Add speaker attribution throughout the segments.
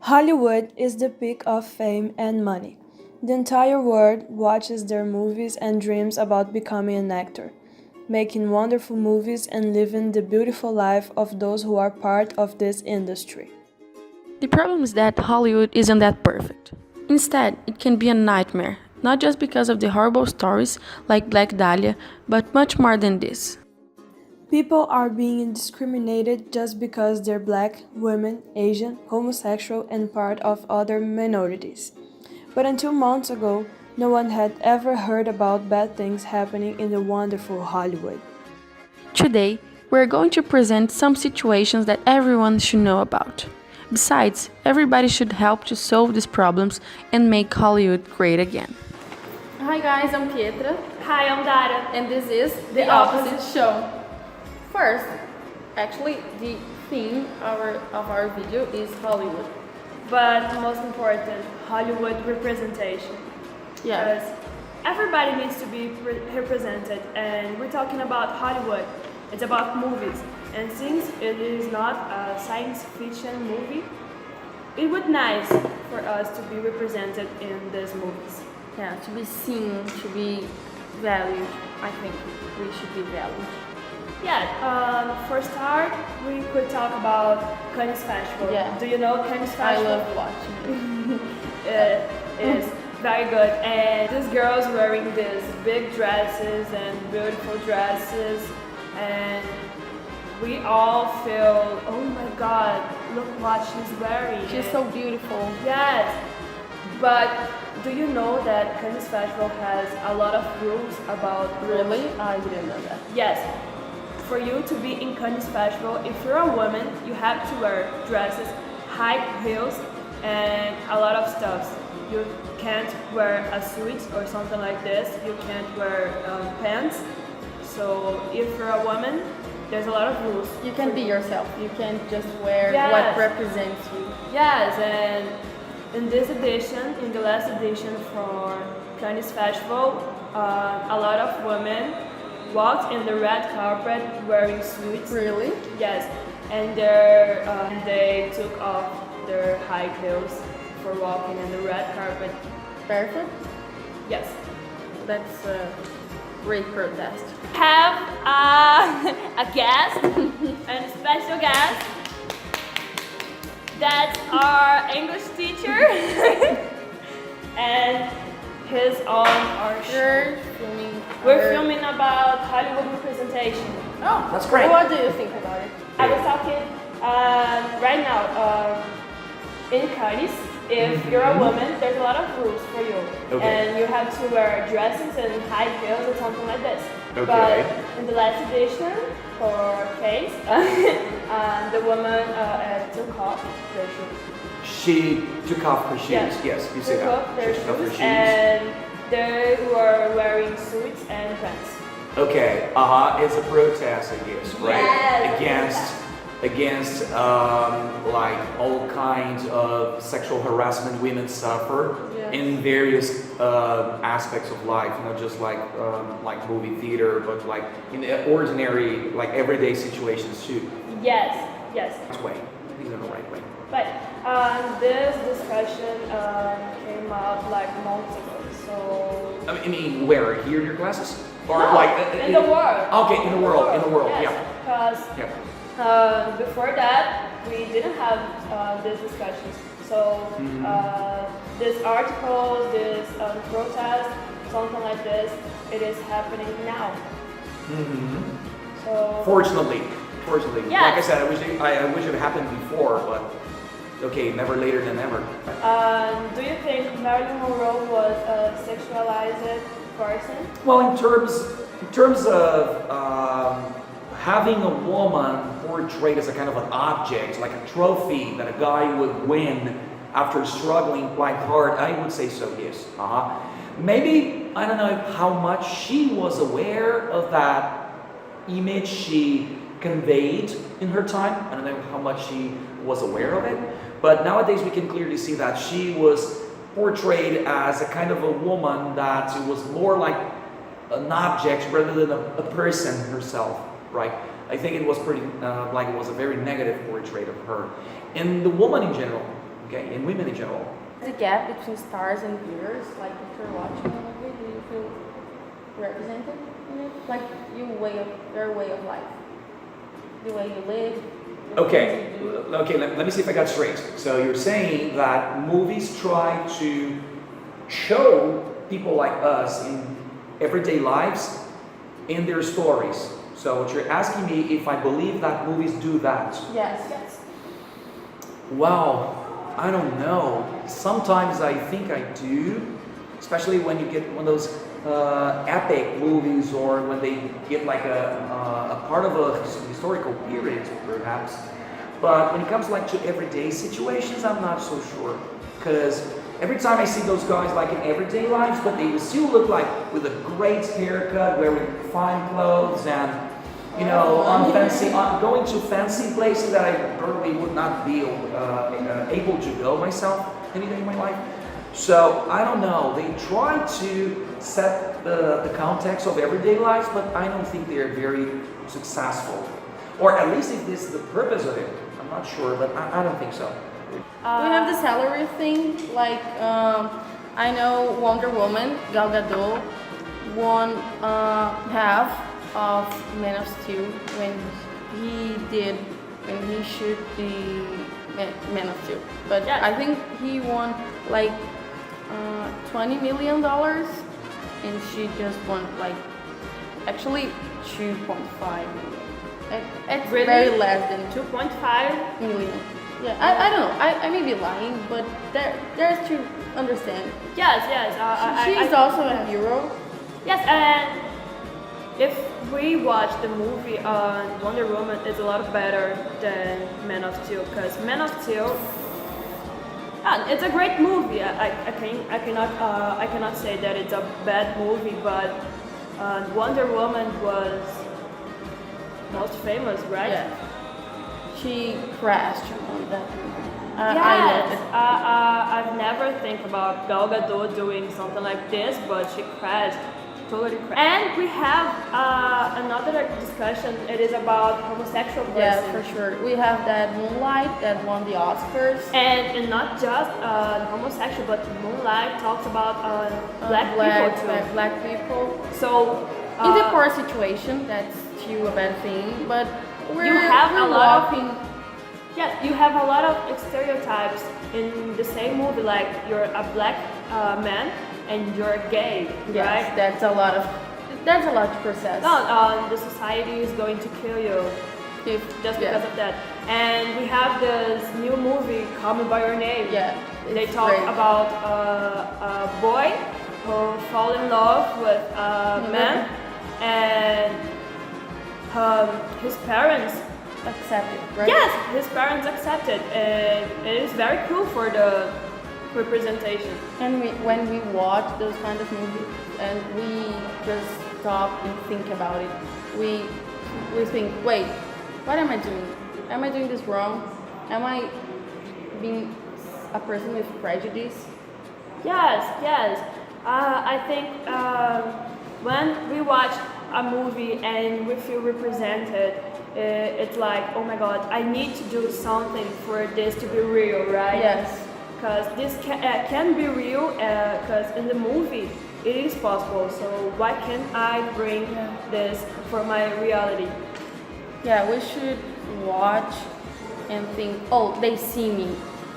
Speaker 1: Hollywood is the peak of fame and money. The entire world watches their movies and dreams about becoming an actor, making wonderful movies and living the beautiful life of those who are part of this industry.
Speaker 2: The problem is that Hollywood isn't that perfect. Instead, it can be a nightmare, not just because of the horrible stories like Black Dahlia, but much more than this.
Speaker 1: People are being discriminated just because they're black, women, Asian, homosexual, and part of other minorities. But until months ago, no one had ever heard about bad things happening in the wonderful Hollywood.
Speaker 2: Today, we're going to present some situations that everyone should know about. Besides, everybody should help to solve these problems and make Hollywood great again.
Speaker 3: Hi guys, I'm Pietra,
Speaker 4: Hi, I'm Dara.
Speaker 3: and this is The Opposite Show. First, actually, the theme of our video is Hollywood.
Speaker 4: But most important, Hollywood representation.
Speaker 3: Yeah,
Speaker 4: Because everybody needs to be represented, and we're talking about Hollywood. It's about movies, and since it is not a science fiction movie, it would nice for us to be represented in these movies.
Speaker 3: yeah, to be seen, to be valued. I think we should be valued.
Speaker 4: Yeah, for start, we could talk about Cannes Festival.
Speaker 3: Yeah.
Speaker 4: Do you know Cannes
Speaker 3: I
Speaker 4: Festival?
Speaker 3: love watching it.
Speaker 4: It is very good, and these girls wearing these big dresses and beautiful dresses, and we all feel, oh my god, look what she's wearing.
Speaker 3: She's so beautiful.
Speaker 4: Yes, but do you know that Cannes Festival has a lot of rules about
Speaker 3: Really? I didn't know that.
Speaker 4: Yes. For you to be in Cannes Festival, if you're a woman, you have to wear dresses, high heels, and a lot of stuffs. You can't wear a suit or something like this. You can't wear pants. So if you're a woman, there's a lot of rules.
Speaker 3: You can be yourself. You can't just wear
Speaker 4: Yes.
Speaker 3: what represents you.
Speaker 4: Yes, and in this edition, in the last edition for Cannes Festival, a lot of women walked in the red carpet wearing suits.
Speaker 3: Really?
Speaker 4: Yes, and they took off their high heels for walking in the red carpet.
Speaker 3: Perfect.
Speaker 4: Yes.
Speaker 3: That's a great protest.
Speaker 4: Have a guest, a special guest. That's our English teacher, and he's on our show.
Speaker 3: You're filming.
Speaker 4: We're filming about Hollywood representation.
Speaker 3: Oh,
Speaker 5: That's great.
Speaker 3: What do you think about it?
Speaker 4: I was talking right now in Cannes. If you're a woman, there's a lot of rules for you,
Speaker 5: Okay.
Speaker 4: and you have to wear dresses and high heels or something like this.
Speaker 5: Okay.
Speaker 4: But in the last edition for Case, the woman took off their shoes.
Speaker 5: She took off her shoes.
Speaker 4: Yeah.
Speaker 5: Yes, you say
Speaker 4: Took
Speaker 5: that.
Speaker 4: off their
Speaker 5: She took off her
Speaker 4: shoes,
Speaker 5: shoes.
Speaker 4: and they were wearing suits and pants.
Speaker 5: Okay. It's a protest, I guess, right?
Speaker 4: Yes.
Speaker 5: Against like all kinds of sexual harassment women suffer
Speaker 4: Yes.
Speaker 5: in various aspects of life, not just like movie theater, but like in the ordinary, like everyday situations too.
Speaker 4: Yes, yes.
Speaker 5: Right way. These are the right way.
Speaker 4: But this discussion came out like months ago. So
Speaker 5: I mean, where? Here in your classes? Or
Speaker 4: No,
Speaker 5: like
Speaker 4: in the world.
Speaker 5: Okay, in the world,
Speaker 4: Yes,
Speaker 5: yeah.
Speaker 4: because
Speaker 5: Yeah.
Speaker 4: before that we didn't have these discussions. So this article, this protest, something like this, it is happening now. So
Speaker 5: Fortunately,
Speaker 4: Yes.
Speaker 5: like I said, I wish it happened before, but okay, never later than never.
Speaker 4: do you think Marilyn Monroe was a sexualized person?
Speaker 5: Well, in terms of having a woman portrayed as a kind of an object, like a trophy that a guy would win after struggling quite hard, I would say so. Yes. Maybe I don't know how much she was aware of that image she conveyed in her time. I don't know how much she was aware of it, but nowadays we can clearly see that she was portrayed as a kind of a woman that was more like an object rather than a person herself, right? I think it was pretty, like it was a very negative portrait of her. And the woman in general, okay, and women in general.
Speaker 3: The gap between stars and viewers, like if you're watching a movie, do you feel represented in it? Like your way of life, the way you live. the
Speaker 5: Okay,
Speaker 3: things you do.
Speaker 5: okay. Let me see if I got straight. So you're saying that movies try to show people like us in everyday lives in their stories. So what you're asking me if I believe that movies do that?
Speaker 3: Yes. Yes.
Speaker 5: Well, I don't know. Sometimes I think I do, especially when you get one of those epic movies, or when they get like a part of a historical period, perhaps. But when it comes like to everyday situations, I'm not so sure, because every time I see those guys like in everyday lives, but they still look like with a great haircut, wearing fine clothes, and going to fancy places that I probably would not be able to go myself any day in my life. So I don't know. They try to set the context of everyday lives, but I don't think they are very successful. Or at least if this is the purpose of it, I'm not sure, but I don't think so.
Speaker 3: We have the salary thing. Like I know Wonder Woman, Gal Gadot, won half of Man of Steel when he shoot the Man of Steel. But
Speaker 4: Yeah.
Speaker 3: I think he won like $20 million, and she just won like actually 2.5 million. It's
Speaker 4: Really?
Speaker 3: very less than
Speaker 4: 2.5.
Speaker 3: million. Yeah, I don't know. I may be lying, but there's to understand.
Speaker 4: Yes.
Speaker 3: She's also a hero.
Speaker 4: Yes, and if we watch the movie on Wonder Woman, it's a lot better than Man of Steel, because Man of Steel, it's a great movie. I cannot say that it's a bad movie, but Wonder Woman was most famous, right?
Speaker 3: Yeah. She crashed on that movie. I
Speaker 4: Yes,
Speaker 3: loved it.
Speaker 4: I've never think about Gal Gadot doing something like this, but she crashed, totally crashed. And we have another discussion. It is about homosexual person.
Speaker 3: Yeah, for sure. We have that Moonlight that won the Oscars.
Speaker 4: And not just homosexual, but Moonlight talks about black people too.
Speaker 3: Black people.
Speaker 4: So
Speaker 3: In the poor situation, that's still a bad thing, but
Speaker 4: you have a lot
Speaker 3: walking.
Speaker 4: you have a lot of stereotypes in the same movie. Like you're a black man and you're gay,
Speaker 3: Yes,
Speaker 4: right?
Speaker 3: that's a lot to process.
Speaker 4: No, the society is going to kill you just because of that. And we have this new movie, Call Me by Your Name.
Speaker 3: Yeah,
Speaker 4: They
Speaker 3: it's
Speaker 4: talk
Speaker 3: great.
Speaker 4: about a boy who fall in love with a man, and his parents.
Speaker 3: Accepted, right?
Speaker 4: Yes, his parents accepted, and it is very cool for the representation.
Speaker 3: And when we watch those kind of movies and we just stop and think about it, we think, wait, what am I doing? Am I doing this wrong? Am I being a person with prejudice?
Speaker 4: Yes. I think when we watch a movie and we feel represented, it's like, oh my God, I need to do something for this to be real, right?
Speaker 3: Yes.
Speaker 4: Because this can be real, because in the movie it is possible. So why can't I bring this for my reality?
Speaker 3: Yeah, we should watch and think, oh, they see me.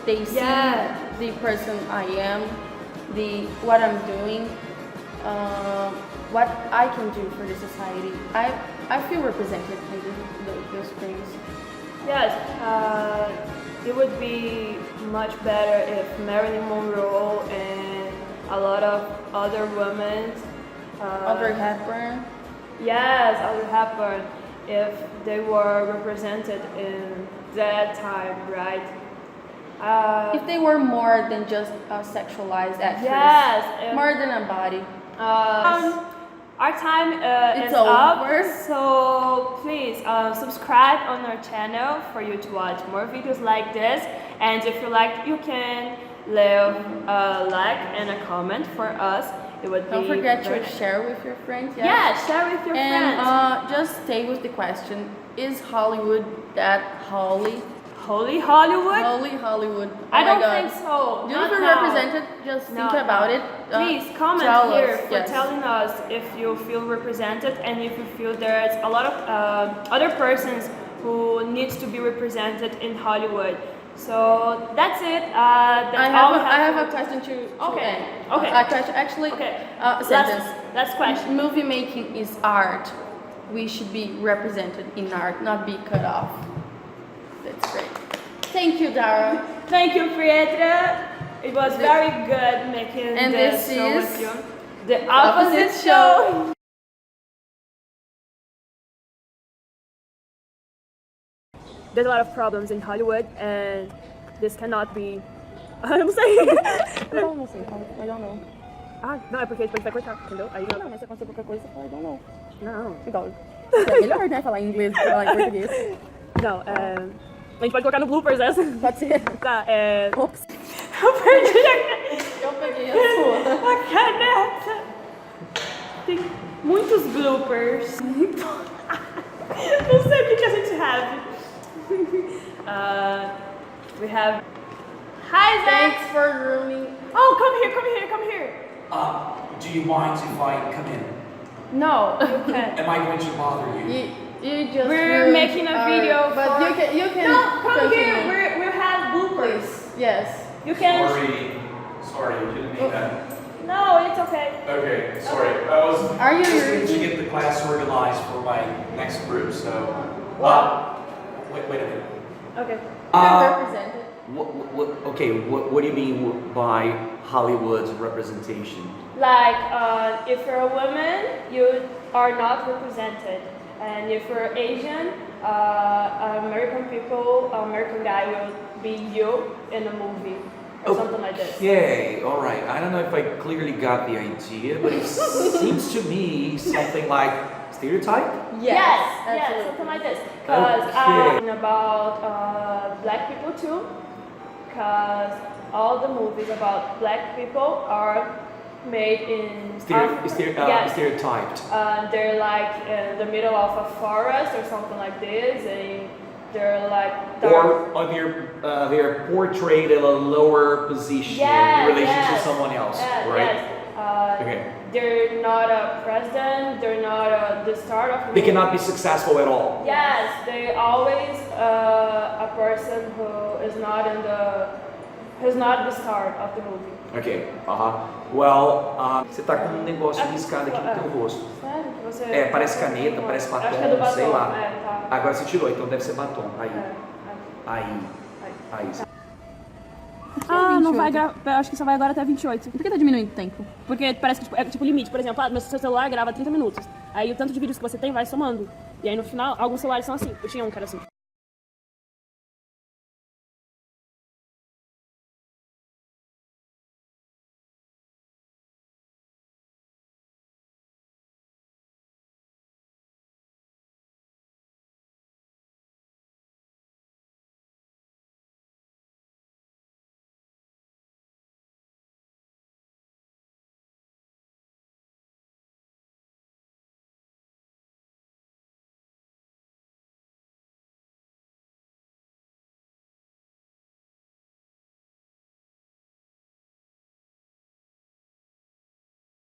Speaker 3: They see
Speaker 4: Yeah.
Speaker 3: the person I am, what I'm doing, what I can do for the society. I feel represented in those screens.
Speaker 4: Yes, it would be much better if Marilyn Monroe and a lot of other women,
Speaker 3: Audrey Hepburn.
Speaker 4: yes, Audrey Hepburn, if they were represented in that time, right?
Speaker 3: If they were more than just a sexualized actress.
Speaker 4: Yes, if-
Speaker 3: More than a body.
Speaker 4: Our time
Speaker 3: It's
Speaker 4: is up,
Speaker 3: over.
Speaker 4: so please subscribe on our channel for you to watch more videos like this. And if you like, you can leave a like and a comment for us. It would
Speaker 3: Don't
Speaker 4: be
Speaker 3: forget
Speaker 4: very
Speaker 3: to
Speaker 4: nice.
Speaker 3: share with your friends.
Speaker 4: Yeah, share with your
Speaker 3: And
Speaker 4: friends.
Speaker 3: just stay with the question: is Hollywood that holy?
Speaker 4: Holy Hollywood?
Speaker 3: Holy Hollywood. Oh
Speaker 4: I
Speaker 3: my
Speaker 4: don't
Speaker 3: God.
Speaker 4: think so.
Speaker 3: Do you
Speaker 4: Not
Speaker 3: feel
Speaker 4: now.
Speaker 3: represented? Just think
Speaker 4: Not
Speaker 3: about
Speaker 4: now.
Speaker 3: it.
Speaker 4: Please comment
Speaker 3: tell
Speaker 4: here
Speaker 3: us.
Speaker 4: for
Speaker 3: Yes.
Speaker 4: telling us if you feel represented and if you feel there's a lot of other persons who needs to be represented in Hollywood. So that's it. That's
Speaker 3: I have a question to
Speaker 4: Okay.
Speaker 3: end.
Speaker 4: Okay.
Speaker 3: A question, actually,
Speaker 4: Okay.
Speaker 3: sentence.
Speaker 4: Last question.
Speaker 3: Movie making is art. We should be represented in art, not be cut off. That's great. Thank you, Dara.
Speaker 4: Thank you, Pietra. It was very good making
Speaker 3: And
Speaker 4: this
Speaker 3: this
Speaker 4: show
Speaker 3: is
Speaker 4: with you. The opposite show. There's a lot of problems in Hollywood, and this cannot be. I'm saying.
Speaker 3: Não sei, I don't know.
Speaker 4: Ah, não, é porque a gente vai cortar, entendeu? Aí
Speaker 3: Não, mas se acontecer qualquer coisa, você fala, I don't know.
Speaker 4: Não.
Speaker 3: Igual. É melhor, né, falar em inglês do que falar em português.
Speaker 4: Não, a gente pode colocar no bloopers essa.
Speaker 3: Pode ser.
Speaker 4: Tá,
Speaker 3: Ops.
Speaker 4: Eu perdi a
Speaker 3: Eu peguei a sua.
Speaker 4: A caneta! Tem muitos bloopers. Não sei o que a gente have. We have. Hi, Zach!
Speaker 3: Thanks for grooming.
Speaker 4: Oh, come here.
Speaker 5: Do you mind if I come in?
Speaker 4: No, you can't.
Speaker 5: Am I going to bother you?
Speaker 3: You just
Speaker 4: We're
Speaker 3: ruined
Speaker 4: making a video
Speaker 3: but
Speaker 4: for-
Speaker 3: you can
Speaker 4: No, come
Speaker 3: continue.
Speaker 4: here. We have bloopers.
Speaker 3: Yes.
Speaker 4: You can.
Speaker 5: Sorry, you didn't mean that.
Speaker 4: No, it's okay.
Speaker 5: Okay, sorry. I was
Speaker 3: Are you
Speaker 5: just going to
Speaker 3: reading?
Speaker 5: get the class organized for my next group, so. Wait a minute.
Speaker 4: Okay.
Speaker 3: Represented.
Speaker 6: What do you mean by Hollywood's representation?
Speaker 4: Like, if you're a woman, you are not represented. And if you're Asian, American guy will be you in a movie or something like this.
Speaker 6: Okay, all right. I don't know if I clearly got the idea, but it seems to me something like stereotype.
Speaker 4: Yes,
Speaker 3: absolutely.
Speaker 4: something like this. Because
Speaker 6: Okay.
Speaker 4: about black people too. Because all the movies about black people are made in
Speaker 6: Stereotyped.
Speaker 4: they're like in the middle of a forest or something like this, and they're like dark.
Speaker 6: Or they're portrayed in a lower position in relation to someone else, right?
Speaker 4: Yes.
Speaker 6: Okay.
Speaker 4: They're not a president. They're not the start of.
Speaker 6: They cannot be successful at all.
Speaker 4: Yes, they always a person who is not who's not the start of the movie.
Speaker 6: Ok, Well, você tá com um negócio riscado aqui no teu rosto.
Speaker 4: Sério? Que você.
Speaker 6: É, parece caneta, parece batom,
Speaker 4: Acho que é do batom.
Speaker 6: sei lá.
Speaker 4: Tá.
Speaker 6: Agora você tirou, então deve ser batom. Aí.
Speaker 4: Ah, não
Speaker 3: 28.
Speaker 4: vai gravar. Acho que só vai agora até 28.
Speaker 3: Por que tá diminuindo o tempo?
Speaker 4: Porque parece que é tipo limite. Por exemplo, meu seu celular grava 30 minutos. Aí o tanto de vídeos que você tem vai somando. E aí no final, alguns celulares são assim. Eu tinha um que era assim.